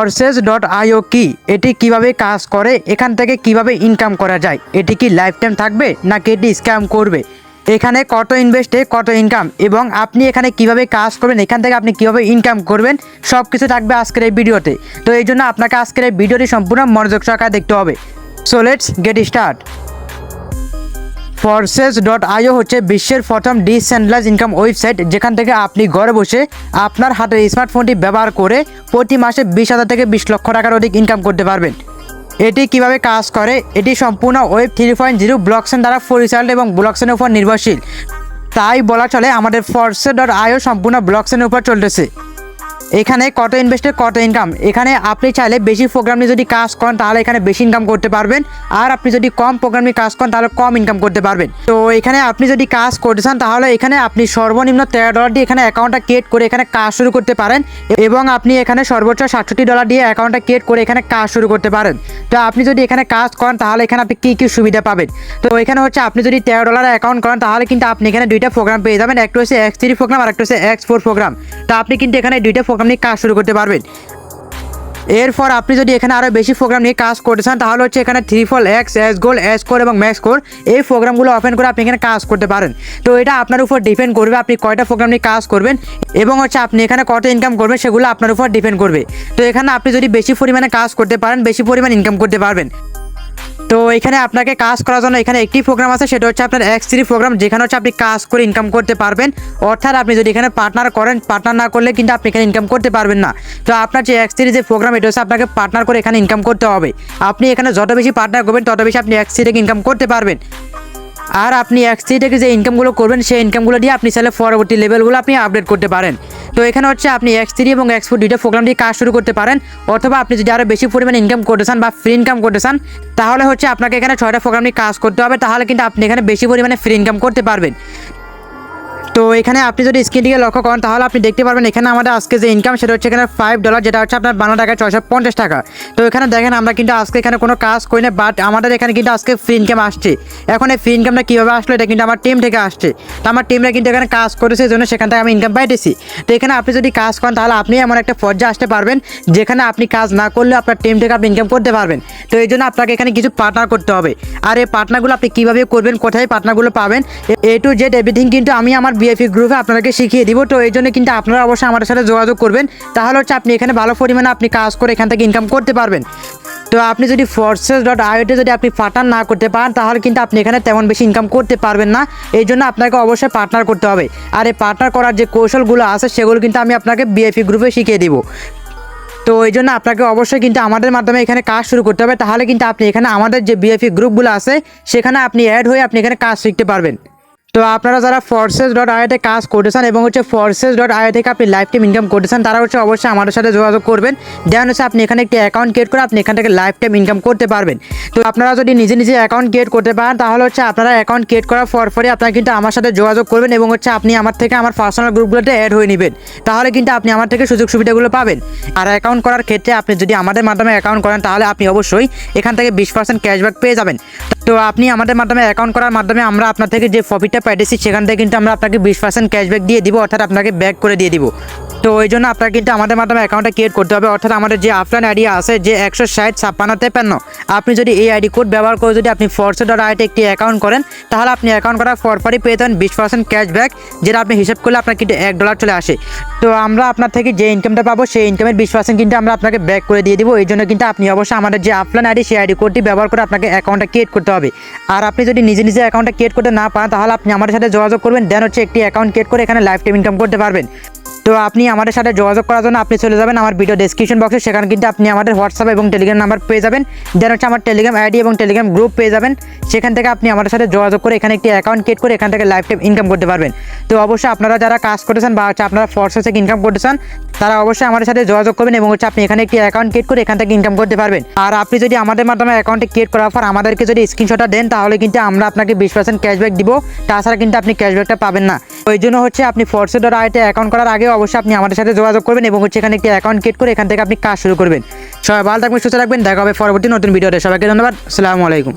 Forces.io কি, এটি কিভাবে কাজ করে, এখান থেকে কিভাবে ইনকাম করা যায়, এটি কি লাইফ টাইম থাকবে নাকি এটি স্ক্যাম করবে, এখানে কত ইনভেস্টে কত ইনকাম এবং আপনি এখানে কিভাবে কাজ করবেন, এখান থেকে আপনি কিভাবে ইনকাম করবেন, সব কিছু থাকবে আজকের এই ভিডিওতে। তো এই জন্য আপনাকে আজকের এই ভিডিওটি সম্পূর্ণ মনোযোগ সহকারে দেখতে হবে। So let's get start. Forces.io হচ্ছে বিশ্বের প্রথম ডিসেন্ট্রালাইজড ইনকাম ওয়েবসাইট, যেখান থেকে আপনি ঘরে বসে আপনার হাতের স্মার্টফোনটি ব্যবহার করে প্রতি মাসে 20,000 থেকে 20 লক্ষ টাকার অধিক ইনকাম করতে পারবেন। এটি কিভাবে কাজ করে, এটি সম্পূর্ণ ওয়েব 3.0 ব্লকচেন দ্বারা পরিচালিত এবং ব্লকচেনের উপর নির্ভরশীল। তাই বলা চলে আমাদের Forces.io সম্পূর্ণ ব্লকচেনের উপর চলতেছে। এখানে কত ইনভেস্টে কত ইনকাম, এখানে আপনি চাইলে বেশি প্রোগ্রাম নিয়ে যদি কাজ করেন তাহলে এখানে বেশি ইনকাম করতে পারবেন, আর আপনি যদি কম প্রোগ্রাম নিয়ে কাজ করেন তাহলে কম ইনকাম করতে পারবেন। তো এখানে আপনি যদি কাজ করতে চান তাহলে এখানে আপনি সর্বনিম্ন $13 দিয়ে এখানে অ্যাকাউন্টটা ক্রিয়েট করে এখানে কাজ শুরু করতে পারেন, এবং আপনি এখানে সর্বোচ্চ $67 দিয়ে অ্যাকাউন্টটা ক্রিয়েট করে এখানে কাজ শুরু করতে পারেন। তো আপনি যদি এখানে কাজ করেন তাহলে এখানে আপনি কী কী সুবিধা পাবেন, তো এখানে হচ্ছে আপনি যদি $13 অ্যাকাউন্ট করেন তাহলে কিন্তু আপনি এখানে দুইটা প্রোগ্রাম পেয়ে যাবেন, একটা হচ্ছে X3 প্রোগ্রাম আর একটা হচ্ছে X4 প্রোগ্রাম। তো আপনি কিন্তু এখানে দুইটা প্রোগ্রাম নিয়ে কাজ শুরু করতে পারবেন। এরপর আপনি যদি এখানে আরও বেশি প্রোগ্রাম নিয়ে কাজ করতে চান তাহলে হচ্ছে এখানে XXX, SGold, SCore এবং MaxCore এই প্রোগ্রামগুলো ওপেন করে আপনি এখানে কাজ করতে পারেন। তো এটা আপনার উপর ডিপেন্ড করবে আপনি কয়টা প্রোগ্রাম নিয়ে কাজ করবেন এবং হচ্ছে আপনি এখানে কত ইনকাম করবেন সেগুলো আপনার উপর ডিপেন্ড করবে। তো এখানে আপনি যদি বেশি পরিমাণে কাজ করতে পারেন বেশি পরিমাণ ইনকাম করতে পারবেন। তো এখানে আপনাকে কাজ করার জন্য এখানে একটি প্রোগ্রাম আছে, সেটা হচ্ছে আপনার X3 প্রোগ্রাম, যেখানে হচ্ছে আপনি কাজ করে ইনকাম করতে পারবেন। অর্থাৎ আপনি যদি এখানে পার্টনার করেন, পার্টনার না করলে কিন্তু আপনি এখানে ইনকাম করতে পারবেন না। তো আপনার যে X3 যে প্রোগ্রাম এটা হচ্ছে আপনাকে পার্টনার করে এখানে ইনকাম করতে হবে। আপনি এখানে যত বেশি পার্টনার করবেন তত বেশি আপনি X3 থেকে ইনকাম করতে পারবেন। আর আপনি X3 থেকে যে ইনকামগুলো করবেন সেই ইনকামগুলো দিয়ে আপনি চাইলে পরবর্তী লেভেলগুলো আপনি আপডেট করতে পারেন। তো এখানে হচ্ছে আপনি X3 এবং X4 দুইটা প্রোগ্রাম দিয়ে কাজ শুরু করতে পারেন, অথবা আপনি যদি আরও বেশি পরিমাণে ইনকাম করতে চান বা ফ্রি ইনকাম করতে চান তাহলে হচ্ছে আপনাকে এখানে 6টা প্রোগ্রাম নিয়ে কাজ করতে হবে, তাহলে কিন্তু আপনি এখানে বেশি পরিমাণে ফ্রি ইনকাম করতে পারবেন। তো এখানে আপনি যদি স্ক্রিনটিকে লক্ষ্য করেন তাহলে আপনি দেখতে পারবেন এখানে আমাদের আজকে যে ইনকাম সেটা হচ্ছে এখানে $5, যেটা হচ্ছে আপনার বাংলা টাকায় 650 টাকা। তো এখানে দেখেন আমরা কিন্তু আজকে এখানে কোনো কাজ করি না, বাট আমাদের এখানে কিন্তু আজকে ফ্রি ইনকাম আসছে। এখন এই ফ্রি ইনকামটা কীভাবে আসলো, এটা কিন্তু আমার টিম থেকে আসছে। তো আমার টিমরা কিন্তু এখানে কাজ করেছে, এই জন্য সেখান থেকে আমি ইনকাম পাইতেছি। তো এখানে আপনি যদি কাজ করেন তাহলে আপনি এমন একটা পর্যায়ে আসতে পারবেন যেখানে আপনি কাজ না করলেও আপনার টিম থেকে আপনি ইনকাম করতে পারবেন। তো এই জন্য আপনাকে এখানে কিছু পার্টনার করতে হবে, আর এই পার্টনারগুলো আপনি কীভাবে করবেন, কোথায় পার্টনারগুলো পাবেন, A to Z এভরিথিং কিন্তু আমি আমার VIP গ্রুপে আপনাদেরকে শিখিয়ে দিব। তো এই জন্য কিন্তু আপনারা অবশ্যই আমাদের সাথে যোগাযোগ করবেন, তাহলে হচ্ছে আপনি এখানে ভালো পরিমাণে আপনি কাজ করে এখান থেকে ইনকাম করতে পারবেন। তো আপনি যদি Forces.io তে যদি আপনি পার্টনার না করতে পারেন তাহলে কিন্তু আপনি এখানে তেমন বেশি ইনকাম করতে পারবেন না। এই জন্য আপনাকে অবশ্যই পার্টনার করতে হবে, আর এই পার্টনার করার যে কৌশলগুলো আছে সেগুলো কিন্তু আমি আপনাকে VIP গ্রুপে শিখিয়ে দিব। তো এই জন্য আপনাকে অবশ্যই কিন্তু আমাদের মাধ্যমে এখানে কাজ শুরু করতে হবে, তাহলে কিন্তু আপনি এখানে আমাদের যে VIP গ্রুপগুলো আছে সেখানে আপনি অ্যাড হয়ে আপনি এখানে কাজ শিখতে পারবেন। তো আপনারা যারা Forces.io তে কাজ করতে চান এবং হচ্ছে Forces.io থেকে আপনি লাইফ টাইম ইনকাম করতে চান তারা হচ্ছে অবশ্যই আমাদের সাথে যোগাযোগ করবেন। দেন হচ্ছে আপনি এখানে একটি অ্যাকাউন্ট ক্রিয়েট করে আপনি এখান থেকে লাইফ টাইম ইনকাম করতে পারবেন। তো আপনারা যদি নিজে নিজে অ্যাকাউন্ট ক্রিয়েট করতে পারেন তাহলে হচ্ছে আপনারা অ্যাকাউন্ট ক্রিয়েট করার পরই আপনারা কিন্তু আমার সাথে যোগাযোগ করবেন এবং হচ্ছে আপনি আমার থেকে আমার পার্সোনাল গ্রুপগুলোতে অ্যাড হয়ে নেবেন, তাহলে কিন্তু আপনি আমার থেকে সুযোগ সুবিধাগুলো পাবেন। আর অ্যাকাউন্ট করার ক্ষেত্রে আপনি যদি আমাদের মাধ্যমে অ্যাকাউন্ট করেন তাহলে আপনি অবশ্যই এখান থেকে 20% ক্যাশব্যাক পেয়ে যাবেন। তো আপনি আমাদের মাধ্যমে অ্যাকাউন্ট করার মাধ্যমে আমরা আপনার থেকে যে প্রফিটটা পাইতেছি সেখান থেকে কিন্তু আমরা আপনাকে 20% ক্যাশব্যাক দিয়ে দিব, অর্থাৎ আপনাকে ব্যাক করে দিয়ে দিব। তো ওই জন্য আপনাকে কিন্তু আমাদের মাধ্যমে অ্যাকাউন্টটা ক্রিয়েট করতে হবে, অর্থাৎ আমাদের যে অফলাইন আইডি আছে যে 1605653, আপনি যদি এই আইডি কোড ব্যবহার করে যদি আপনি Forces.io তে একটি অ্যাকাউন্ট করেন তাহলে আপনি অ্যাকাউন্ট করার পরই পেয়ে যাবেন 20% ক্যাশব্যাক, যেটা আপনি হিসাব করলে আপনার কিন্তু $1 চলে আসে। তো আমরা আপনার থেকে যে ইনকামটা পাবো সেই ইনকামের 20% কিন্তু আমরা আপনাকে ব্যাক করে দিয়ে দিব। এই জন্য কিন্তু আপনি অবশ্যই আমাদের যে অফলাইন আইডি সেই আইডি কোডটি ব্যবহার করে আপনাকে অ্যাকাউন্টটা ক্রিয়েট করতে হবে। আর আপনি যদি নিজে নিজে অ্যাকাউন্টটা ক্রিয়েট করতে না পারেন তাহলে আপনি আমাদের সাথে যোগাযোগ করবেন, দেন হচ্ছে একটি অ্যাকাউন্ট ক্রিয়েট করে এখানে লাইফ টাইম ইনকাম করতে পারবেন। তো আপনি আমাদের সাথে যোগাযোগ করার জন্য আপনি চলে যাবেন আমার ভিডিও ডেসক্রিপশন বক্সে, সেখানে কিন্তু আপনি আমাদের হোয়াটসঅ্যাপ এবং টেলিগ্রাম নাম্বার পেয়ে যাবেন। দেন হচ্ছে আমার টেলিগ্রাম আইডি এবং টেলিগ্রাম গ্রুপ পেয়ে যাবেন, সেখান থেকে আপনি আমাদের সাথে যোগাযোগ করে এখানে একটি অ্যাকাউন্ট ক্রিয়েট করে এখান থেকে লাইফ টাইম ইনকাম করতে পারবেন। তো অবশ্যই আপনারা যারা কাজ করতেছেন বা হচ্ছে আপনারা Forces থেকে ইনকাম করতে চান তারা অবশ্যই আমাদের সাথে যোগাযোগ করবেন এবং হচ্ছে আপনি এখানে একটি অ্যাকাউন্ট ক্রিয়েট করে এখান থেকে ইনকাম করতে পারবেন। আর আপনি যদি আমাদের মাধ্যমে অ্যাকাউন্টে ক্রিয়েট করার পর আমাদেরকে যদি স্ক্রিনশটটা দেন তাহলে কিন্তু আমরা আপনাকে 20% ক্যাশব্যাক দিব, তাছাড়া কিন্তু আপনি ক্যাশব্যাকটা পাবেন না। ওই জন্য হচ্ছে আপনি Forces.io তে অ্যাকাউন্ট করার আগে অবশ্যই আপনি আমাদের সাথে যোগাযোগ করবেন এবং হচ্ছে এখানে একটি অ্যাকাউন্ট ক্রিয়েট করে এখান থেকে আপনি কাজ শুরু করবেন। সবাই ভালো থাকবেন, সুস্থ থাকবেন, দেখা হবে পরবর্তী নতুন ভিডিওতে। সবাইকে ধন্যবাদ, আসসালামু আলাইকুম।